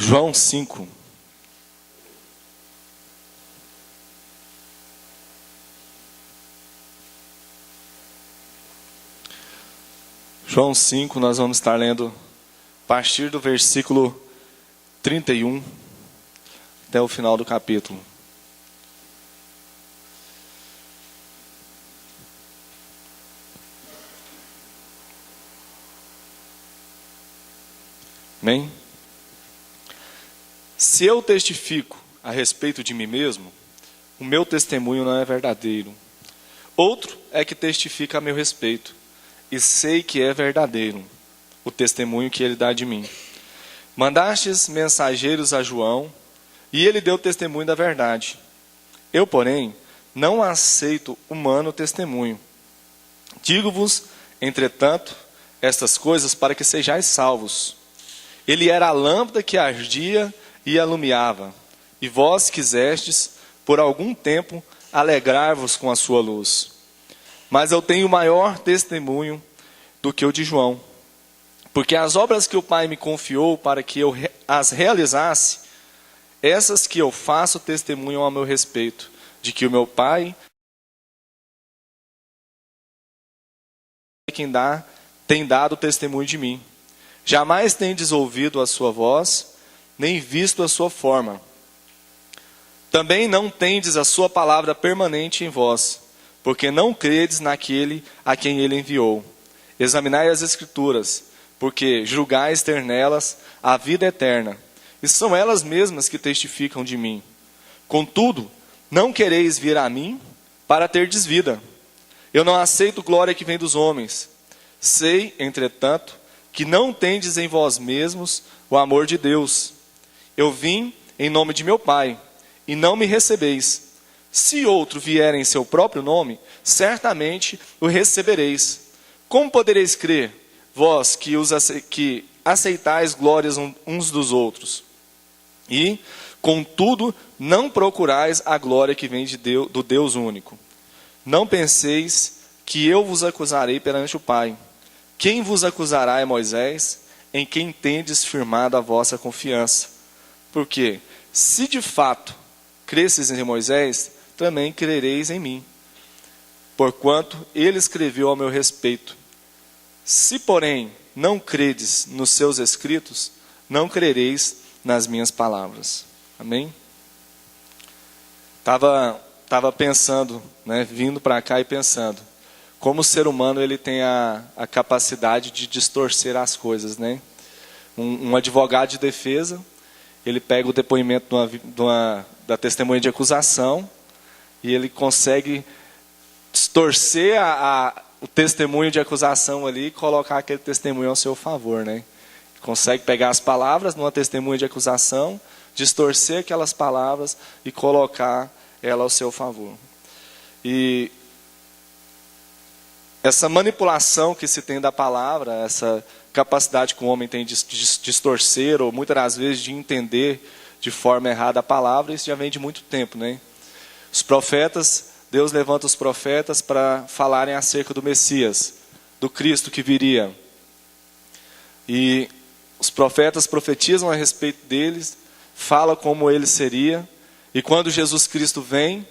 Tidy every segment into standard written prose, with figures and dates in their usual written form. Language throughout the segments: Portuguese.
João 5. João 5, nós vamos estar lendo a partir do versículo 31 até o final do capítulo. Amém? Se eu testifico a respeito de mim mesmo, o meu testemunho não é verdadeiro. Outro é que testifica a meu respeito, e sei que é verdadeiro o testemunho que ele dá de mim. Mandastes mensageiros a João, e ele deu testemunho da verdade. Eu, porém, não aceito humano testemunho. Digo-vos, entretanto, estas coisas para que sejais salvos. Ele era a lâmpada que ardia e alumiava, e vós quisestes, por algum tempo, alegrar-vos com a sua luz. Mas eu tenho maior testemunho do que o de João, porque as obras que o Pai me confiou para que eu as realizasse, essas que eu faço testemunham a meu respeito, de que o meu Pai é quem tem dado testemunho de mim. Jamais tendes ouvido a sua voz, nem visto a sua forma. Também não tendes a sua palavra permanente em vós, porque não credes naquele a quem ele enviou. Examinai as Escrituras, porque julgais ter nelas a vida eterna, e são elas mesmas que testificam de mim. Contudo, não quereis vir a mim para terdes vida. Eu não aceito glória que vem dos homens. Sei, entretanto, que não tendes em vós mesmos o amor de Deus. Eu vim em nome de meu Pai, e não me recebeis. Se outro vier em seu próprio nome, certamente o recebereis. Como podereis crer, vós que aceitais glórias uns dos outros? E, contudo, não procurais a glória que vem do Deus único. Não penseis que eu vos acusarei perante o Pai. Quem vos acusará é Moisés, em quem tendes firmado a vossa confiança. Porque, se de fato cresces em Moisés, também crereis em mim, porquanto ele escreveu ao meu respeito. Se, porém, não credes nos seus escritos, não crereis nas minhas palavras. Amém? Tava pensando, vindo para cá e pensando, como o ser humano ele tem a capacidade de distorcer as coisas, né? Um advogado de defesa, ele pega o depoimento da testemunha de acusação e ele consegue distorcer o testemunho de acusação ali e colocar aquele testemunho ao seu favor, né? Consegue pegar as palavras numa testemunha de acusação, distorcer aquelas palavras e colocar ela ao seu favor. E essa manipulação que se tem da palavra, essa capacidade que o homem tem de distorcer ou muitas das vezes de entender de forma errada a palavra, isso já vem de muito tempo, né? Os profetas, Deus levanta os profetas para falarem acerca do Messias, do Cristo que viria. E os profetas profetizam a respeito deles, falam como ele seria. E quando Jesus Cristo vem,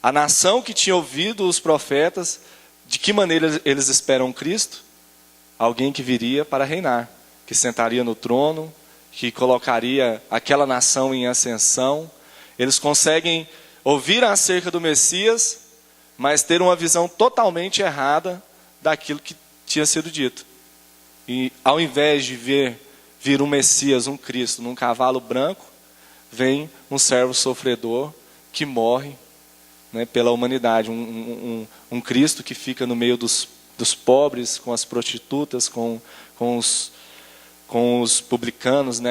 a nação que tinha ouvido os profetas, de que maneira eles esperam Cristo? Alguém que viria para reinar, que sentaria no trono, que colocaria aquela nação em ascensão. Eles conseguem ouvir acerca do Messias, mas ter uma visão totalmente errada daquilo que tinha sido dito. E ao invés de vir um Messias, um Cristo, num cavalo branco, vem um servo sofredor que morre, pela humanidade. Um Cristo que fica no meio dos pobres, com as prostitutas, com os publicanos,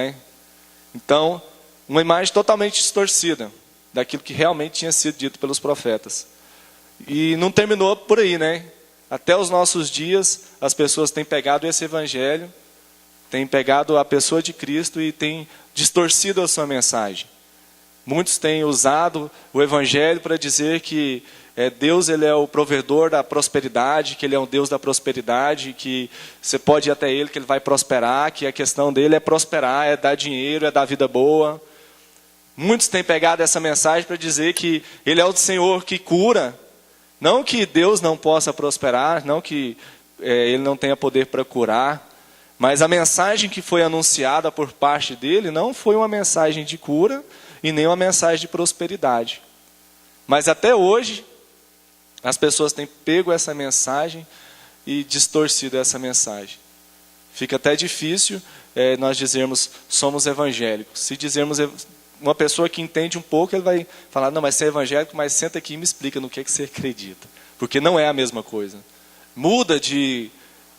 Então, uma imagem totalmente distorcida daquilo que realmente tinha sido dito pelos profetas. E não terminou por aí, Até os nossos dias, as pessoas têm pegado esse evangelho, têm pegado a pessoa de Cristo e têm distorcido a sua mensagem. Muitos têm usado o evangelho para dizer que Deus ele é o provedor da prosperidade, que Ele é um Deus da prosperidade, que você pode ir até Ele, que Ele vai prosperar, que a questão dele é prosperar, é dar dinheiro, é dar vida boa. Muitos têm pegado essa mensagem para dizer que Ele é o Senhor que cura. Não que Deus não possa prosperar, não que Ele não tenha poder para curar, mas a mensagem que foi anunciada por parte dele não foi uma mensagem de cura e nem uma mensagem de prosperidade. Mas até hoje, as pessoas têm pego essa mensagem e distorcido essa mensagem. Fica até difícil nós dizermos somos evangélicos. Se dizermos uma pessoa que entende um pouco, ele vai falar, não, mas você é evangélico, mas senta aqui e me explica no que você acredita. Porque não é a mesma coisa. Muda de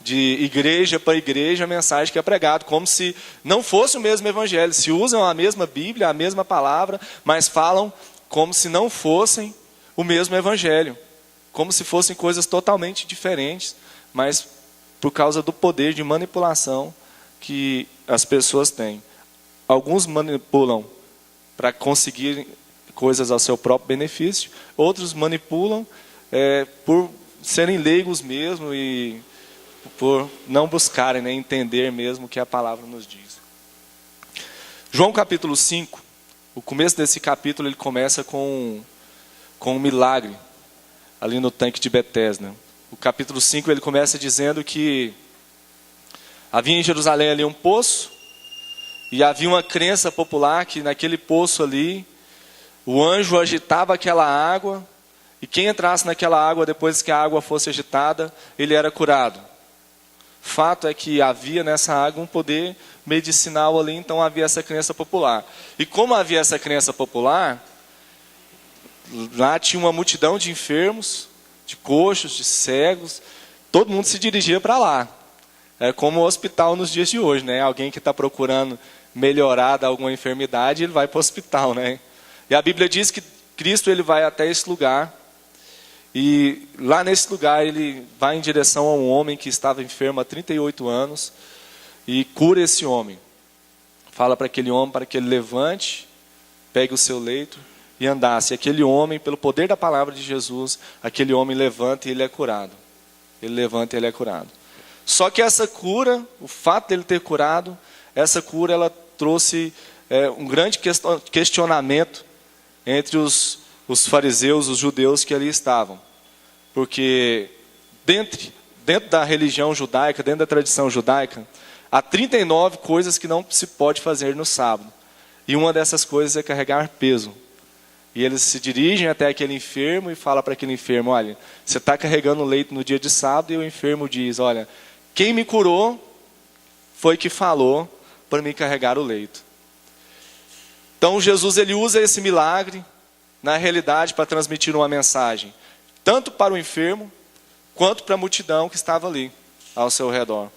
igreja para igreja a mensagem que é pregada, como se não fosse o mesmo evangelho. Se usam a mesma Bíblia, a mesma palavra, mas falam como se não fossem o mesmo evangelho. Como se fossem coisas totalmente diferentes, mas por causa do poder de manipulação que as pessoas têm. Alguns manipulam para conseguir coisas ao seu próprio benefício, outros manipulam por serem leigos mesmo e por não buscarem, né, entender mesmo o que a palavra nos diz. João capítulo 5, o começo desse capítulo ele começa com um milagre ali no tanque de Betesda. O capítulo 5 ele começa dizendo que havia em Jerusalém ali um poço, e havia uma crença popular que naquele poço ali, o anjo agitava aquela água, e quem entrasse naquela água depois que a água fosse agitada, ele era curado. Fato é que havia nessa água um poder medicinal ali, então havia essa crença popular. E como havia essa crença popular, lá tinha uma multidão de enfermos, de coxos, de cegos, todo mundo se dirigia para lá. É como o hospital nos dias de hoje, né? Alguém que está procurando melhorar de alguma enfermidade, ele vai para o hospital, né? E a Bíblia diz que Cristo ele vai até esse lugar, e lá nesse lugar ele vai em direção a um homem que estava enfermo há 38 anos, e cura esse homem. Fala para aquele homem para que ele levante, pegue o seu leito e andasse. E aquele homem, pelo poder da palavra de Jesus, aquele homem levanta e ele é curado. Ele levanta e ele é curado. Só que essa cura, o fato dele ter curado, essa cura ela trouxe um grande questionamento entre os fariseus, os judeus que ali estavam. Porque dentro da religião judaica, dentro da tradição judaica, há 39 coisas que não se pode fazer no sábado. E uma dessas coisas é carregar peso. E eles se dirigem até aquele enfermo e falam para aquele enfermo, olha, você está carregando o leito no dia de sábado, e o enfermo diz, olha, quem me curou foi que falou para me carregar o leito. Então Jesus ele usa esse milagre, na realidade, para transmitir uma mensagem, tanto para o enfermo, quanto para a multidão que estava ali, ao seu redor.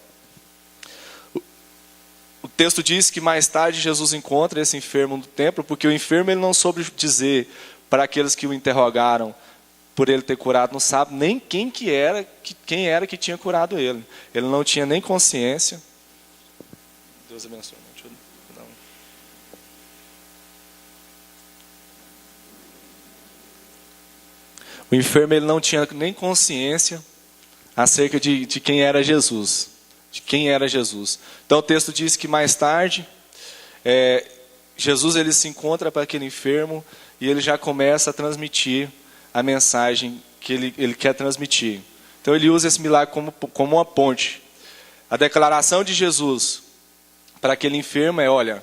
O texto diz que mais tarde Jesus encontra esse enfermo no templo, porque o enfermo ele não soube dizer para aqueles que o interrogaram por ele ter curado no sábado, nem quem era que tinha curado ele. Ele não tinha nem consciência. Deus abençoe. O enfermo ele não tinha nem consciência acerca de quem era Jesus. De quem era Jesus. Então o texto diz que mais tarde, Jesus ele se encontra para aquele enfermo e ele já começa a transmitir a mensagem que ele quer transmitir. Então ele usa esse milagre como uma ponte. A declaração de Jesus para aquele enfermo é, olha,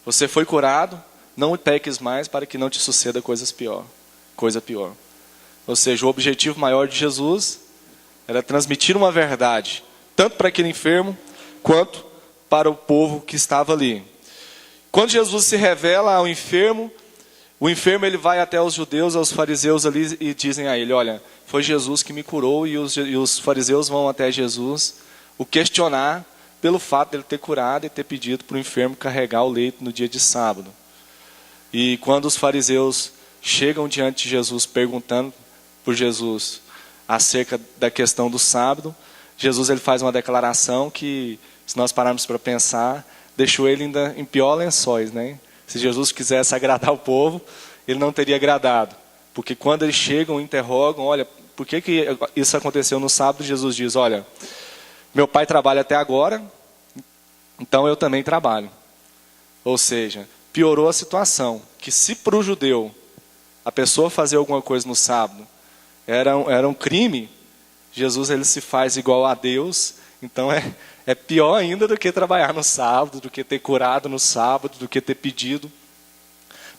você foi curado, não peques mais para que não te suceda coisa pior. Ou seja, o objetivo maior de Jesus era transmitir uma verdade, tanto para aquele enfermo, quanto para o povo que estava ali. Quando Jesus se revela ao enfermo, o enfermo ele vai até os judeus, aos fariseus ali e dizem a ele, olha, foi Jesus que me curou, e os fariseus vão até Jesus o questionar pelo fato de ele ter curado e ter pedido para o enfermo carregar o leito no dia de sábado. E quando os fariseus chegam diante de Jesus perguntando por Jesus acerca da questão do sábado, Jesus ele faz uma declaração que, se nós pararmos para pensar, deixou ele ainda em pior lençóis, né? Se Jesus quisesse agradar o povo, ele não teria agradado. Porque quando eles chegam e interrogam, olha, por que isso aconteceu no sábado? Jesus diz, olha, meu pai trabalha até agora, então eu também trabalho. Ou seja, piorou a situação, que se para o judeu a pessoa fazer alguma coisa no sábado era um crime, Jesus ele se faz igual a Deus, então é pior ainda do que trabalhar no sábado, do que ter curado no sábado, do que ter pedido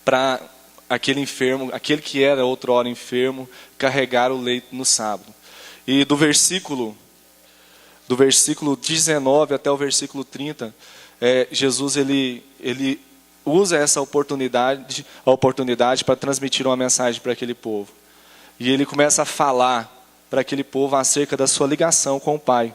para aquele enfermo, aquele que era outrora enfermo, carregar o leito no sábado. E do versículo 19 até o versículo 30, Jesus ele usa essa oportunidade para transmitir uma mensagem para aquele povo. E ele começa a falar para aquele povo acerca da sua ligação com o Pai.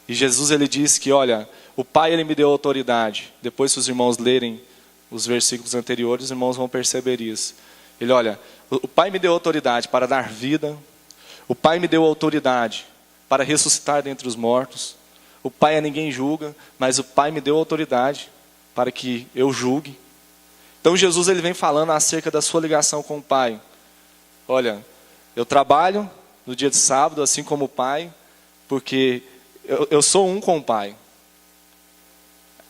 E Jesus ele diz que, olha, o Pai ele me deu autoridade. Depois, se os irmãos lerem os versículos anteriores, os irmãos vão perceber isso. Ele, olha, o Pai me deu autoridade para dar vida. O Pai me deu autoridade para ressuscitar dentre os mortos. O Pai a ninguém julga, mas o Pai me deu autoridade para que eu julgue. Então Jesus ele vem falando acerca da sua ligação com o Pai. Olha, eu trabalho no dia de sábado, assim como o Pai, porque eu sou um com o Pai.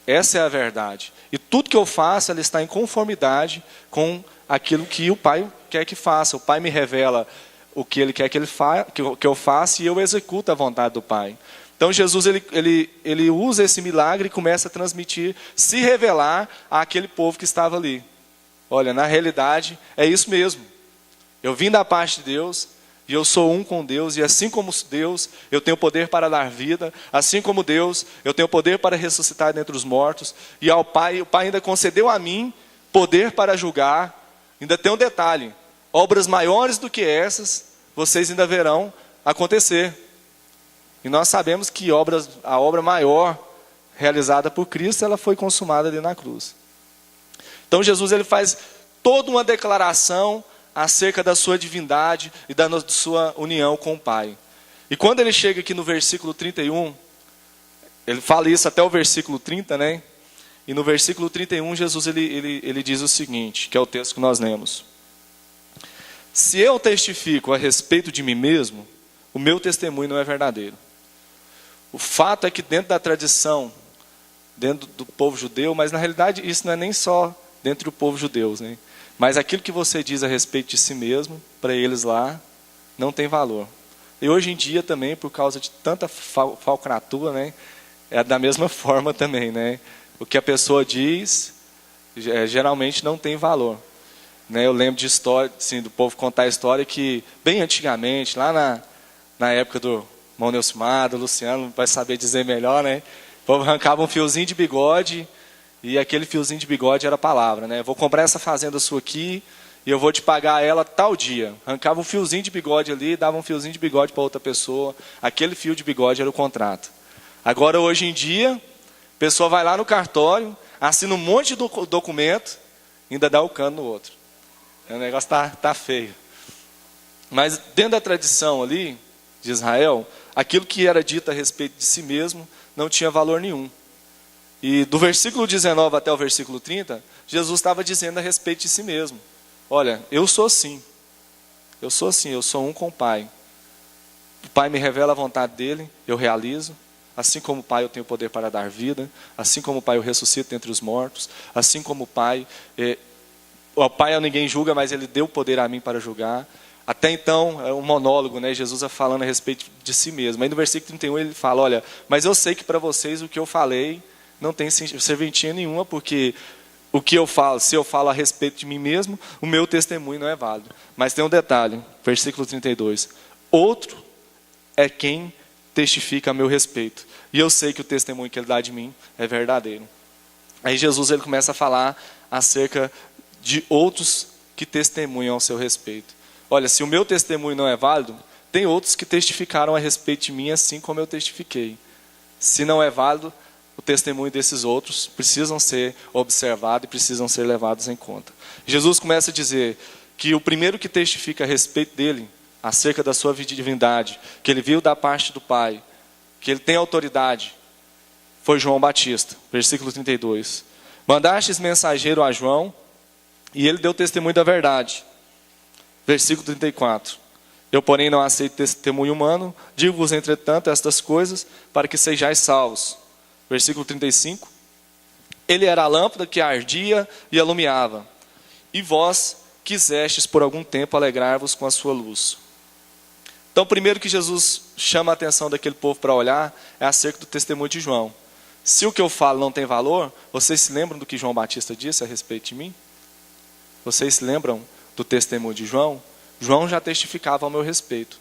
Essa é a verdade. E tudo que eu faço, ela está em conformidade com aquilo que o Pai quer que faça. O Pai me revela o que Ele quer que eu faça e eu executo a vontade do Pai. Então Jesus ele usa esse milagre e começa a transmitir, se revelar àquele povo que estava ali. Olha, na realidade é isso mesmo. Eu vim da parte de Deus e eu sou um com Deus, e assim como Deus, eu tenho poder para dar vida, assim como Deus, eu tenho poder para ressuscitar dentre os mortos, e ao Pai, o Pai ainda concedeu a mim poder para julgar. Ainda tem um detalhe, obras maiores do que essas, vocês ainda verão acontecer. E nós sabemos que a obra maior realizada por Cristo, ela foi consumada ali na cruz. Então Jesus ele faz toda uma declaração acerca da sua divindade e da sua união com o Pai. E quando ele chega aqui no versículo 31, ele fala isso até o versículo 30, né? E no versículo 31, Jesus ele diz o seguinte, que é o texto que nós lemos. Se eu testifico a respeito de mim mesmo, o meu testemunho não é verdadeiro. O fato é que dentro da tradição, dentro do povo judeu, mas na realidade isso não é nem só dentro do povo judeu, né? Mas aquilo que você diz a respeito de si mesmo, para eles lá, não tem valor. E hoje em dia também, por causa de tanta falcatrua, né, é da mesma forma também, né? O que a pessoa diz, geralmente não tem valor. Né? Eu lembro de história, assim, do povo contar a história que, bem antigamente, lá na época do Mão Neucimar, do Luciano, vai saber dizer melhor, né? O povo arrancava um fiozinho de bigode, e aquele fiozinho de bigode era a palavra, né? Vou comprar essa fazenda sua aqui e eu vou te pagar ela tal dia. Arrancava um fiozinho de bigode ali, dava um fiozinho de bigode para outra pessoa. Aquele fio de bigode era o contrato. Agora, hoje em dia, a pessoa vai lá no cartório, assina um monte de documento, ainda dá o cano no outro. O negócio tá feio. Mas dentro da tradição ali, de Israel, aquilo que era dito a respeito de si mesmo, não tinha valor nenhum. E do versículo 19 até o versículo 30, Jesus estava dizendo a respeito de si mesmo. Olha, eu sou assim. Eu sou assim, eu sou um com o Pai. O Pai me revela a vontade dele, eu realizo. Assim como o Pai eu tenho poder para dar vida. Assim como o Pai eu ressuscito entre os mortos. Assim como o Pai ninguém julga, mas ele deu poder a mim para julgar. Até então, é um monólogo, né? Jesus falando a respeito de si mesmo. Aí no versículo 31 ele fala, olha, mas eu sei que para vocês o que eu falei não tem serventia nenhuma, porque o que eu falo, se eu falo a respeito de mim mesmo, o meu testemunho não é válido. Mas tem um detalhe, versículo 32. Outro é quem testifica a meu respeito. E eu sei que o testemunho que ele dá de mim é verdadeiro. Aí Jesus ele começa a falar acerca de outros que testemunham ao seu respeito. Olha, se o meu testemunho não é válido, tem outros que testificaram a respeito de mim assim como eu testifiquei. Se não é válido, o testemunho desses outros precisam ser observados e precisam ser levados em conta. Jesus começa a dizer que o primeiro que testifica a respeito dele, acerca da sua divindade, que ele viu da parte do Pai, que ele tem autoridade, foi João Batista. Versículo 32. Mandastes mensageiro a João, e ele deu testemunho da verdade. Versículo 34. Eu, porém, não aceito testemunho humano, digo-vos, entretanto, estas coisas, para que sejais salvos. Versículo 35. Ele era a lâmpada que ardia e alumiava, e vós quisestes por algum tempo alegrar-vos com a sua luz. Então, primeiro que Jesus chama a atenção daquele povo para olhar é acerca do testemunho de João. Se o que eu falo não tem valor, vocês se lembram do que João Batista disse a respeito de mim? Vocês se lembram do testemunho de João? João já testificava ao meu respeito.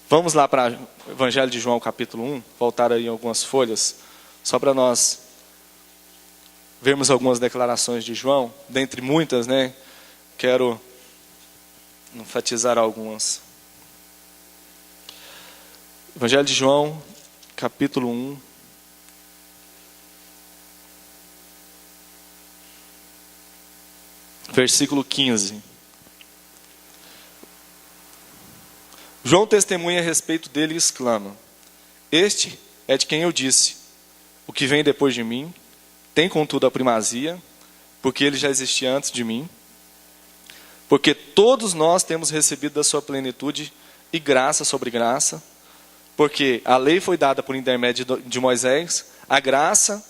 Vamos lá para o Evangelho de João, capítulo 1, voltar aí algumas folhas, só para nós vermos algumas declarações de João, dentre muitas, né? Quero enfatizar algumas. Evangelho de João, capítulo 1. Versículo 15. João testemunha a respeito dele e exclama: Este é de quem eu disse, o que vem depois de mim, tem contudo a primazia, porque ele já existia antes de mim. Porque todos nós temos recebido da sua plenitude e graça sobre graça, porque a lei foi dada por intermédio de Moisés, a graça,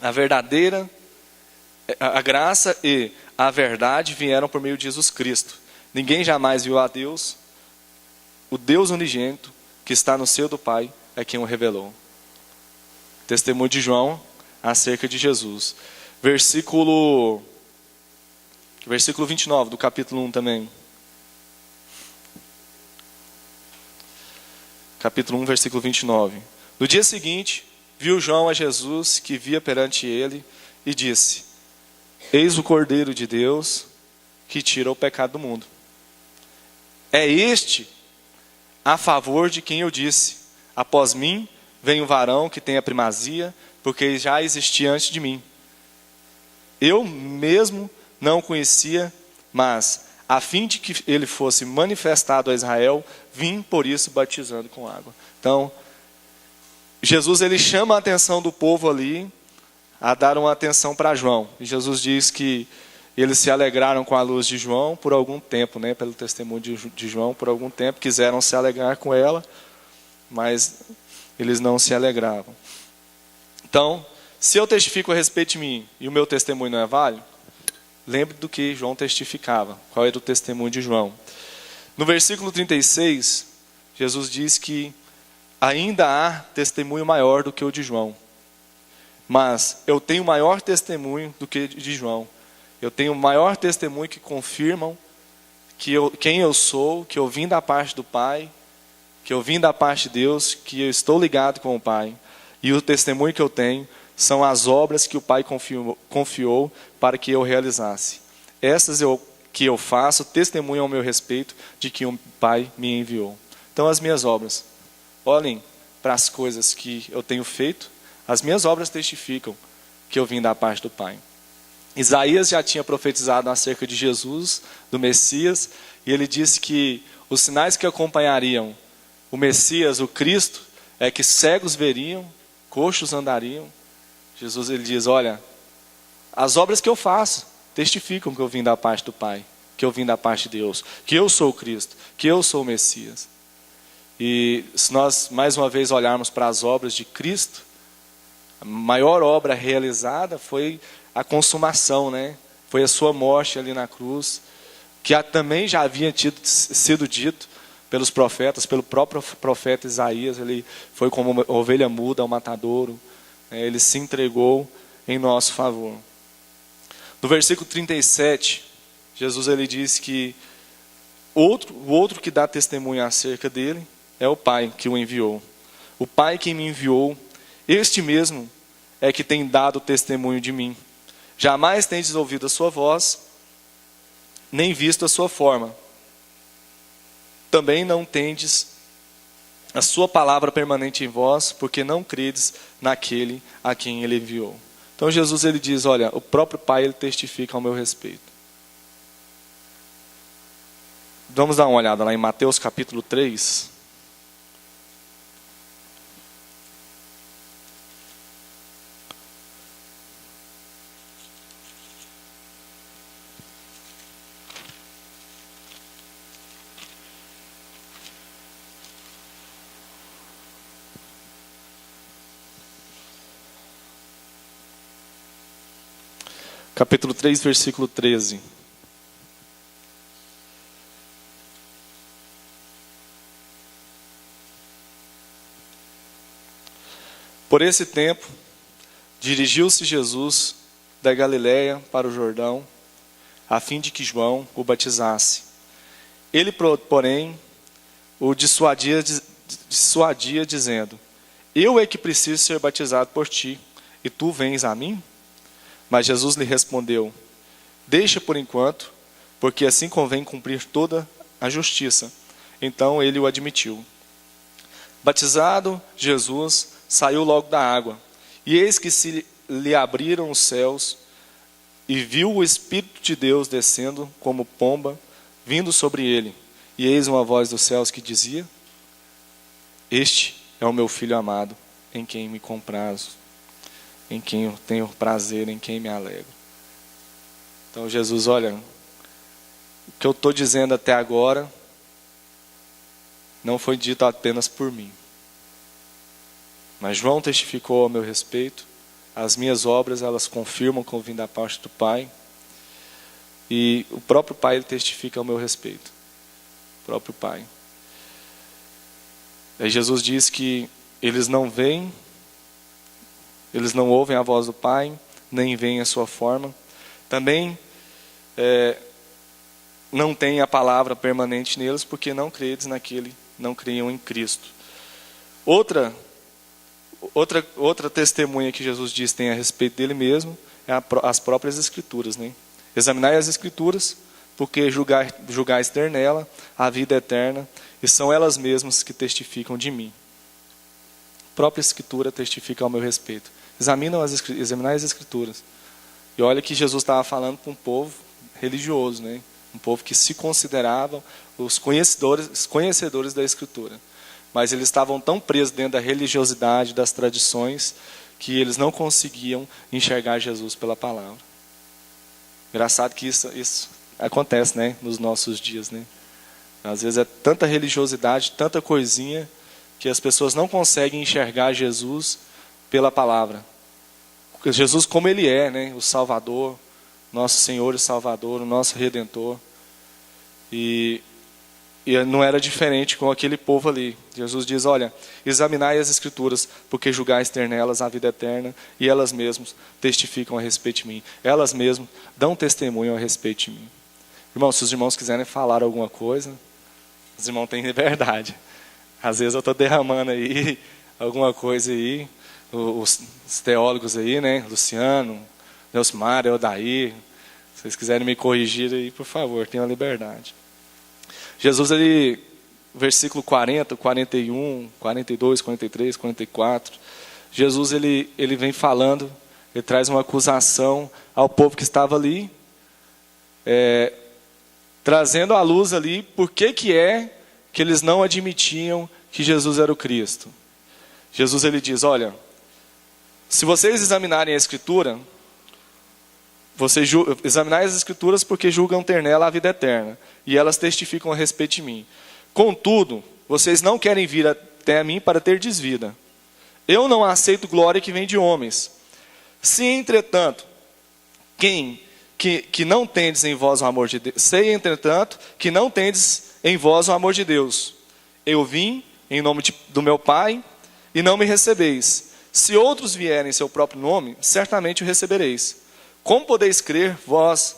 a verdadeira, a graça e a verdade vieram por meio de Jesus Cristo. Ninguém jamais viu a Deus, o Deus unigênito, que está no seio do Pai, é quem o revelou. Testemunho de João acerca de Jesus. Versículo 29 do capítulo 1 também. Capítulo 1, versículo 29. No dia seguinte, viu João a Jesus, que via perante ele, e disse: Eis o Cordeiro de Deus, que tira o pecado do mundo. É este a favor de quem eu disse: após mim vem um varão que tem a primazia, porque já existia antes de mim. Eu mesmo não o conhecia, mas a fim de que ele fosse manifestado a Israel, vim por isso batizando com água. Então, Jesus ele chama a atenção do povo ali a dar uma atenção para João. E Jesus diz que eles se alegraram com a luz de João por algum tempo, né, pelo testemunho de João por algum tempo, quiseram se alegrar com ela, mas eles não se alegravam. Então, se eu testifico a respeito de mim e o meu testemunho não é válido, lembre do que João testificava. Qual era o testemunho de João? No versículo 36, Jesus diz que ainda há testemunho maior do que o de João. Mas eu tenho maior testemunho do que de João. Eu tenho maior testemunho que confirmam quem eu sou, que eu vim da parte do Pai, que eu vim da parte de Deus, que eu estou ligado com o Pai. E o testemunho que eu tenho são as obras que o Pai confiou para que eu realizasse. Essas que eu faço testemunham ao meu respeito de que o Pai me enviou. Então as minhas obras, olhem para as coisas que eu tenho feito, as minhas obras testificam que eu vim da parte do Pai. Isaías já tinha profetizado acerca de Jesus, do Messias, e ele disse que os sinais que acompanhariam o Messias, o Cristo, é que cegos veriam, coxos andariam. Jesus ele diz: olha, as obras que eu faço testificam que eu vim da parte do Pai, que eu vim da parte de Deus, que eu sou o Cristo, que eu sou o Messias. E se nós mais uma vez olharmos para as obras de Cristo, a maior obra realizada foi a consumação, né? Foi a sua morte ali na cruz, que também já havia sido dito pelos profetas, pelo próprio profeta Isaías. Ele foi como uma ovelha muda ao matadouro, ele se entregou em nosso favor. No versículo 37, Jesus ele diz que o outro que dá testemunho acerca dele é o Pai que o enviou. O Pai que me enviou, este mesmo é que tem dado testemunho de mim. Jamais tendes ouvido a sua voz, nem visto a sua forma. Também não tendes a sua palavra permanente em vós, porque não credes naquele a quem ele enviou. Então Jesus ele diz: olha, o próprio Pai ele testifica ao meu respeito. Vamos dar uma olhada lá em Mateus capítulo 3. capítulo 3, versículo 13. Por esse tempo, dirigiu-se Jesus da Galiléia para o Jordão, a fim de que João o batizasse. Ele, porém, o dissuadia dizendo: eu é que preciso ser batizado por ti, e tu vens a mim? Mas Jesus lhe respondeu: deixa por enquanto, porque assim convém cumprir toda a justiça. Então ele o admitiu. Batizado, Jesus saiu logo da água, e eis que se lhe abriram os céus, e viu o Espírito de Deus descendo como pomba, vindo sobre ele. E eis uma voz dos céus que dizia: este é o meu Filho amado, em quem me comprazo, em quem eu tenho prazer, em quem me alegro. Então Jesus, olha, o que eu estou dizendo até agora não foi dito apenas por mim. Mas João testificou ao meu respeito. As minhas obras, elas confirmam que eu vim da parte do Pai. E o próprio Pai, ele testifica ao meu respeito. O próprio Pai. Aí Jesus diz que eles não veem, eles não ouvem a voz do Pai, nem veem a sua forma. Também não tem a palavra permanente neles, porque não credes naquele, não criam em Cristo. Outra testemunha que Jesus diz tem a respeito dele mesmo é as próprias Escrituras, né? Examinai as Escrituras, porque julgais ter nela a vida eterna, e são elas mesmas que testificam de mim. A própria Escritura testifica ao meu respeito. Examinai as Escrituras. E olha que Jesus estava falando para um povo religioso, né? Um povo que se consideravam os conhecedores da Escritura. Mas eles estavam tão presos dentro da religiosidade, das tradições, que eles não conseguiam enxergar Jesus pela palavra. Engraçado que isso acontece, né, nos nossos dias, né? Às vezes é tanta religiosidade, tanta coisinha, que as pessoas não conseguem enxergar Jesus pela palavra. Porque Jesus como Ele é, né, o Salvador, nosso Senhor e Salvador, o nosso Redentor. E não era diferente com aquele povo ali. Jesus diz: olha, examinai as Escrituras, porque julgais ter nelas a vida eterna, e elas mesmas testificam a respeito de mim. Elas mesmas dão testemunho a respeito de mim. Irmãos, se os irmãos quiserem falar alguma coisa, os irmãos têm liberdade. Às vezes eu estou derramando aí alguma coisa aí, os teólogos aí, né, Luciano, Neusmar, Eldair, se vocês quiserem me corrigir aí, por favor, tenham liberdade. Jesus, ele, versículo 40, 41, 42, 43, 44, Jesus, ele vem falando, ele traz uma acusação ao povo que estava ali, trazendo à luz ali por que eles não admitiam que Jesus era o Cristo. Jesus, ele diz: olha, se vocês examinarem a Escritura, examinai as Escrituras, porque julgam ter nela a vida eterna, e elas testificam a respeito de mim. Contudo, vocês não querem vir até a mim para ter desvida. Eu não aceito glória que vem de homens. Se, entretanto, que não tendes em vós o amor de Deus, sei, entretanto, que não tendes em vós o amor de Deus. Eu vim em nome do meu Pai, e não me recebeis. Se outros vierem em seu próprio nome, certamente o recebereis. Como podeis crer, vós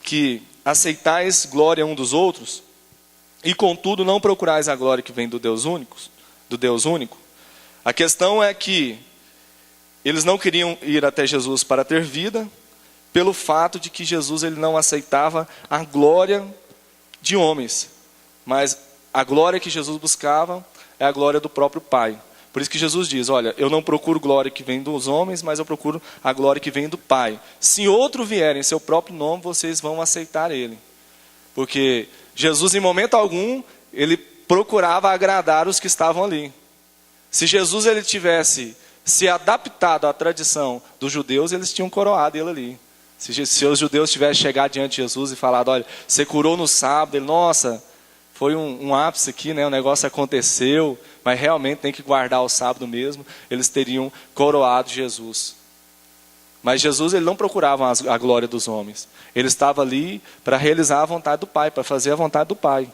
que aceitais glória um dos outros, e contudo não procurais a glória que vem do Deus único? A questão é que eles não queriam ir até Jesus para ter vida, pelo fato de que Jesus, ele não aceitava a glória de homens, mas a glória que Jesus buscava é a glória do próprio Pai. Por isso que Jesus diz: olha, eu não procuro glória que vem dos homens, mas eu procuro a glória que vem do Pai. Se outro vier em seu próprio nome, vocês vão aceitar ele. Porque Jesus, em momento algum, ele procurava agradar os que estavam ali. Se Jesus, ele tivesse se adaptado à tradição dos judeus, eles tinham coroado ele ali. Se os judeus tivessem chegado diante de Jesus e falado: olha, você curou no sábado, ele, nossa, foi um ápice aqui, né? O negócio aconteceu, mas realmente tem que guardar o sábado mesmo. Eles teriam coroado Jesus. Mas Jesus, ele não procurava a glória dos homens. Ele estava ali para realizar a vontade do Pai, para fazer a vontade do Pai.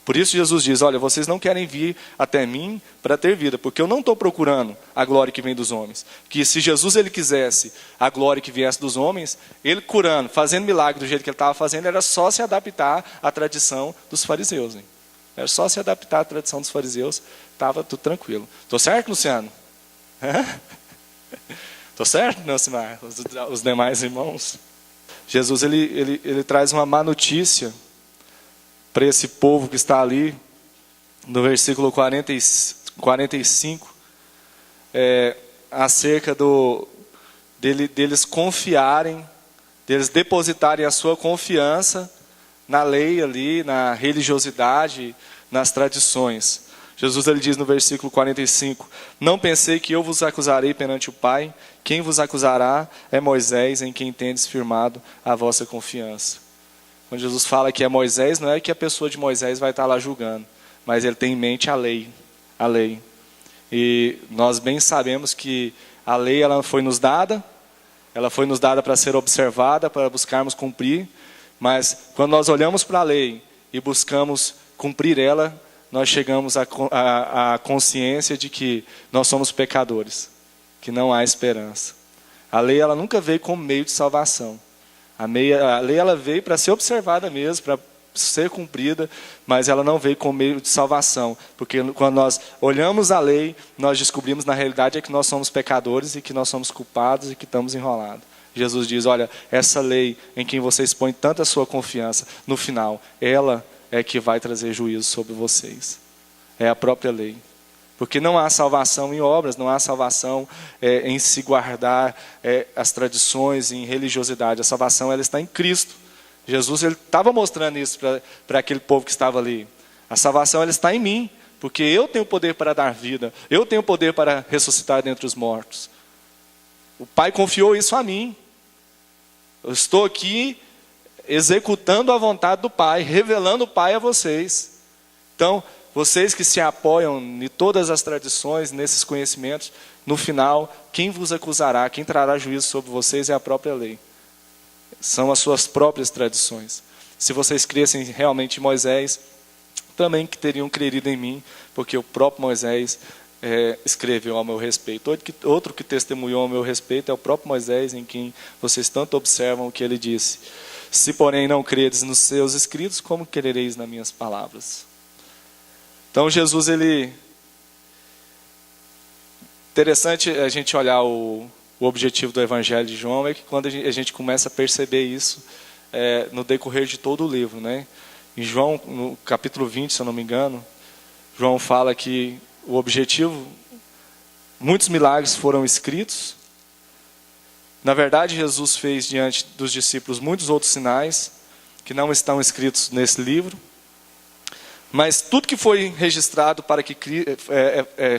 Por isso Jesus diz, olha, vocês não querem vir até mim para ter vida, porque eu não estou procurando a glória que vem dos homens. Que se Jesus ele quisesse a glória que viesse dos homens, ele curando, fazendo milagre do jeito que ele estava fazendo, era só se adaptar à tradição dos fariseus. Hein? Era só se adaptar à tradição dos fariseus, estava tudo tranquilo. Estou certo, Luciano? Estou certo, Nelcimar? Os demais irmãos? Jesus ele traz uma má notícia para esse povo que está ali, no versículo 45, acerca deles confiarem, deles depositarem a sua confiança na lei ali, na religiosidade, nas tradições. Jesus ele diz no versículo 45, não pensei que eu vos acusarei perante o Pai, quem vos acusará é Moisés, em quem tendes firmado a vossa confiança. Quando Jesus fala que é Moisés, não é que a pessoa de Moisés vai estar lá julgando, mas ele tem em mente a lei. A lei. E nós bem sabemos que a lei ela foi nos dada para ser observada, para buscarmos cumprir, mas quando nós olhamos para a lei e buscamos cumprir ela, nós chegamos à consciência de que nós somos pecadores, que não há esperança. A lei ela nunca veio como meio de salvação. A lei ela veio para ser observada mesmo, para ser cumprida, mas ela não veio como meio de salvação. Porque quando nós olhamos a lei, nós descobrimos na realidade que nós somos pecadores e que nós somos culpados e que estamos enrolados. Jesus diz, olha, essa lei em quem vocês põem tanta sua confiança, no final, ela é que vai trazer juízo sobre vocês. É a própria lei. Porque não há salvação em obras, não há salvação em se guardar as tradições, em religiosidade. A salvação ela está em Cristo. Jesus ele estava mostrando isso para aquele povo que estava ali. A salvação ela está em mim, porque eu tenho poder para dar vida, eu tenho poder para ressuscitar dentre os mortos. O Pai confiou isso a mim. Eu estou aqui executando a vontade do Pai, revelando o Pai a vocês. Então, vocês que se apoiam em todas as tradições, nesses conhecimentos, no final, quem vos acusará, quem trará juízo sobre vocês é a própria lei. São as suas próprias tradições. Se vocês crescem realmente em Moisés, também que teriam crido em mim, porque o próprio Moisés escreveu ao meu respeito. Outro que testemunhou ao meu respeito é o próprio Moisés, em quem vocês tanto observam o que ele disse. Se, porém, não credes nos seus escritos, como crereis nas minhas palavras? Então, Jesus, interessante a gente olhar o objetivo do Evangelho de João, é que quando a gente começa a perceber isso no decorrer de todo o livro, né? Em João, no capítulo 20, se eu não me engano, João fala que o objetivo, muitos milagres foram escritos. Na verdade, Jesus fez diante dos discípulos muitos outros sinais que não estão escritos nesse livro. Mas tudo que foi registrado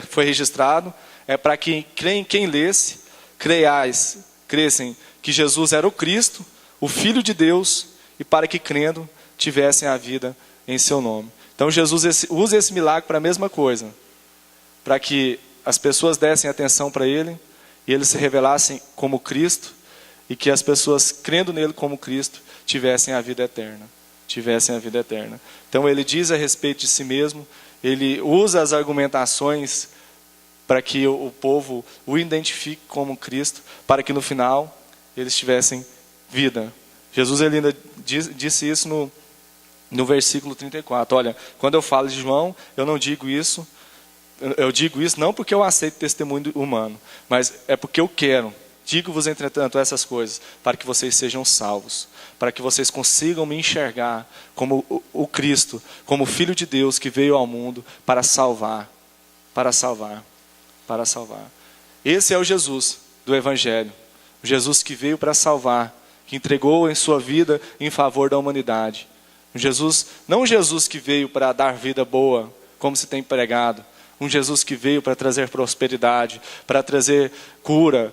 foi registrado para que quem lesse, crescem que Jesus era o Cristo, o Filho de Deus, e para que crendo tivessem a vida em seu nome. Então Jesus usa esse milagre para a mesma coisa, para que as pessoas dessem atenção para ele e ele se revelassem como Cristo e que as pessoas crendo nele como Cristo tivessem a vida eterna. Então ele diz a respeito de si mesmo, ele usa as argumentações para que o povo o identifique como Cristo, para que no final eles tivessem vida. Jesus ele ainda disse isso no versículo 34. Olha, quando eu falo de João, eu não digo isso, eu digo isso não porque eu aceito testemunho humano, mas é porque eu quero. Digo-vos, entretanto, essas coisas, para que vocês sejam salvos, para que vocês consigam me enxergar como o Cristo, como o Filho de Deus que veio ao mundo para salvar. Esse é o Jesus do Evangelho, o Jesus que veio para salvar, que entregou em sua vida em favor da humanidade. Não um Jesus que veio para dar vida boa, como se tem pregado, um Jesus que veio para trazer prosperidade, para trazer cura.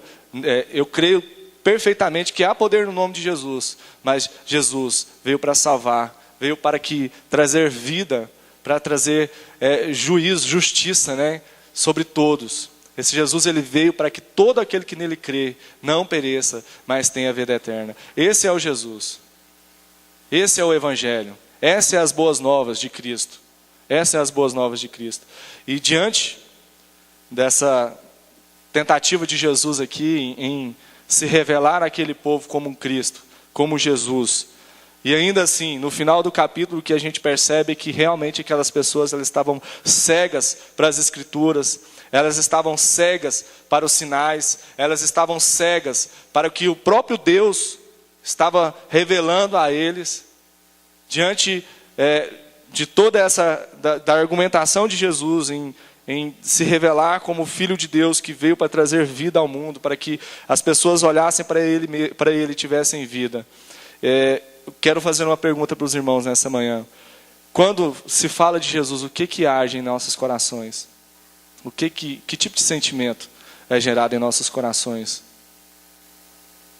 Eu creio perfeitamente que há poder no nome de Jesus, mas Jesus veio para salvar, veio para trazer vida, para trazer juízo, justiça, né, sobre todos. Esse Jesus, ele veio para que todo aquele que nele crê não pereça, mas tenha vida eterna. Esse é o Jesus. Esse é o Evangelho. Essas são as boas novas de Cristo. Essas são as boas novas de Cristo. E diante dessa tentativa de Jesus aqui em se revelar àquele povo como um Cristo, como Jesus, e ainda assim, no final do capítulo, o que a gente percebe é que realmente aquelas pessoas, elas estavam cegas para as Escrituras, elas estavam cegas para os sinais, elas estavam cegas para o que o próprio Deus estava revelando a eles, diante de toda essa, da argumentação de Jesus em se revelar como o Filho de Deus que veio para trazer vida ao mundo, para que as pessoas olhassem para ele e tivessem vida. Eu quero fazer uma pergunta para os irmãos nessa manhã. Quando se fala de Jesus, o que age em nossos corações? Que tipo de sentimento é gerado em nossos corações?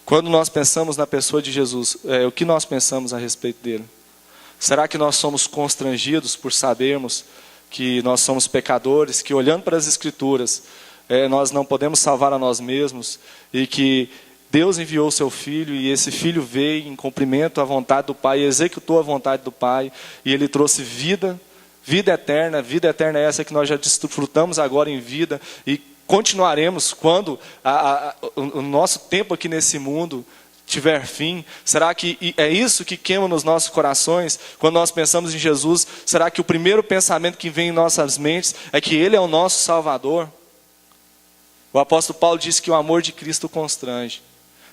Quando nós pensamos na pessoa de Jesus, o que nós pensamos a respeito dele? Será que nós somos constrangidos por sabermos que nós somos pecadores, que olhando para as Escrituras, nós não podemos salvar a nós mesmos, e que Deus enviou o seu Filho, e esse Filho veio em cumprimento à vontade do Pai, e executou a vontade do Pai, e Ele trouxe vida eterna. Vida eterna é essa que nós já desfrutamos agora em vida, e continuaremos quando o nosso tempo aqui nesse mundo tiver fim. Será que é isso que queima nos nossos corações quando nós pensamos em Jesus? Será que o primeiro pensamento que vem em nossas mentes é que Ele é o nosso Salvador? O apóstolo Paulo disse que o amor de Cristo constrange.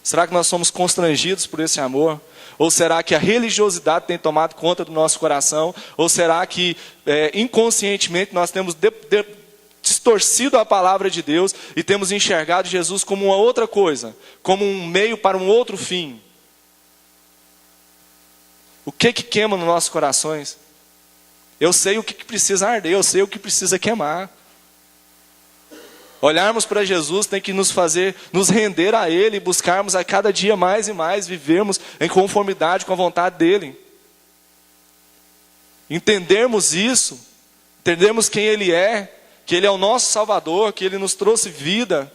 Será que nós somos constrangidos por esse amor? Ou será que a religiosidade tem tomado conta do nosso coração? Ou será que inconscientemente nós temos distorcido a palavra de Deus e temos enxergado Jesus como uma outra coisa, como um meio para um outro fim? O que queima nos nossos corações? Eu sei o que precisa arder, eu sei o que precisa queimar. Olharmos para Jesus tem que nos fazer nos render a Ele, buscarmos a cada dia mais e mais, vivermos em conformidade com a vontade dEle. Entendermos isso, entendermos quem Ele é, que Ele é o nosso Salvador, que Ele nos trouxe vida,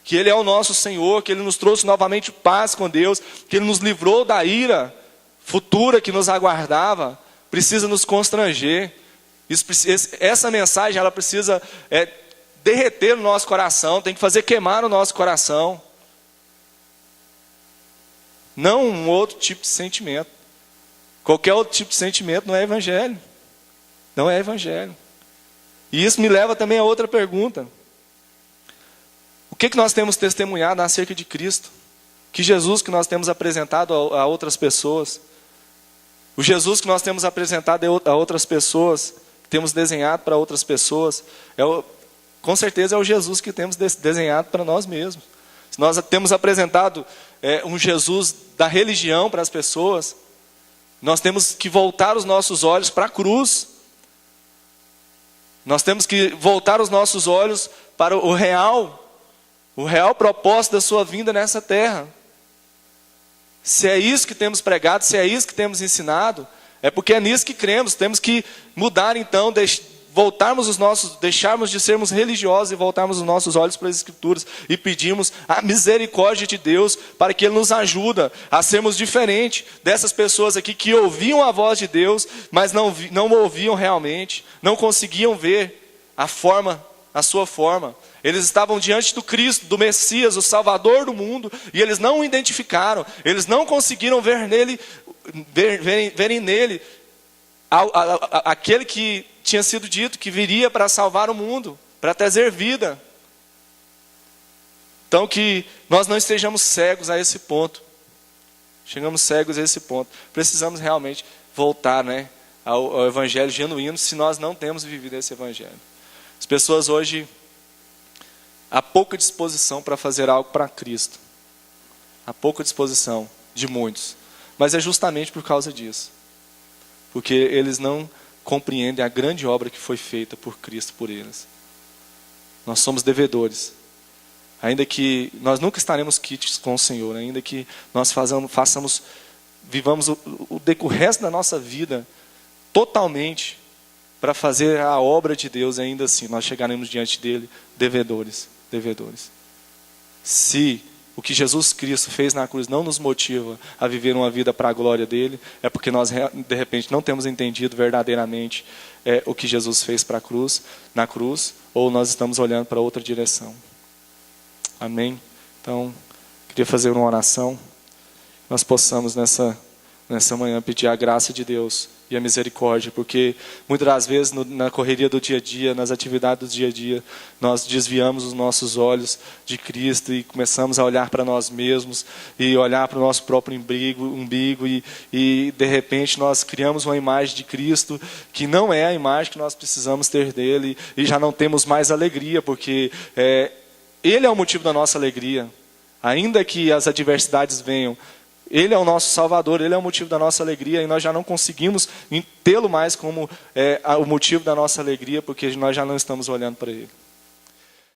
que Ele é o nosso Senhor, que Ele nos trouxe novamente paz com Deus, que Ele nos livrou da ira futura que nos aguardava, precisa nos constranger. Essa mensagem ela precisa derreter no nosso coração, tem que fazer queimar no nosso coração. Não um outro tipo de sentimento. Qualquer outro tipo de sentimento não é evangelho. Não é evangelho. E isso me leva também a outra pergunta. O que nós temos testemunhado acerca de Cristo? Que Jesus que nós temos apresentado a outras pessoas? O Jesus que nós temos apresentado a outras pessoas, que temos desenhado para outras pessoas, com certeza é o Jesus que temos desenhado para nós mesmos. Se nós temos apresentado um Jesus da religião para as pessoas, nós temos que voltar os nossos olhos para a cruz. Nós temos que voltar os nossos olhos para o real propósito da sua vinda nessa terra. Se é isso que temos pregado, se é isso que temos ensinado, é porque é nisso que cremos. Temos que mudar então, deixarmos de sermos religiosos e voltarmos os nossos olhos para as Escrituras e pedirmos a misericórdia de Deus para que Ele nos ajude a sermos diferentes dessas pessoas aqui que ouviam a voz de Deus, mas não ouviam realmente, não conseguiam ver a sua forma. Eles estavam diante do Cristo, do Messias, o Salvador do mundo, e eles não o identificaram, eles não conseguiram verem nele aquele que tinha sido dito que viria para salvar o mundo, para trazer vida. Então que nós não estejamos cegos a esse ponto. Chegamos cegos a esse ponto. Precisamos realmente voltar, ao evangelho genuíno, se nós não temos vivido esse evangelho. As pessoas hoje há pouca disposição para fazer algo para Cristo. Há pouca disposição de muitos. Mas é justamente por causa disso. Porque eles não compreendem a grande obra que foi feita por Cristo por eles. Nós somos devedores. Ainda que nós nunca estaremos quites com o Senhor, ainda que nós vivamos o resto da nossa vida totalmente para fazer a obra de Deus, ainda assim nós chegaremos diante dele devedores. devedores. Se o que Jesus Cristo fez na cruz não nos motiva a viver uma vida para a glória dele, é porque nós, de repente, não temos entendido verdadeiramente o que Jesus fez na cruz, ou nós estamos olhando para outra direção. Amém? Então, queria fazer uma oração. Nós possamos nessa manhã pedir a graça de Deus e a misericórdia, porque muitas das vezes na correria do dia a dia, nas atividades do dia a dia, nós desviamos os nossos olhos de Cristo e começamos a olhar para nós mesmos e olhar para o nosso próprio umbigo e de repente nós criamos uma imagem de Cristo que não é a imagem que nós precisamos ter dele, e já não temos mais alegria, porque ele é o motivo da nossa alegria. Ainda que as adversidades venham, ele é o nosso Salvador, ele é o motivo da nossa alegria, e nós já não conseguimos tê-lo mais como o motivo da nossa alegria, porque nós já não estamos olhando para ele.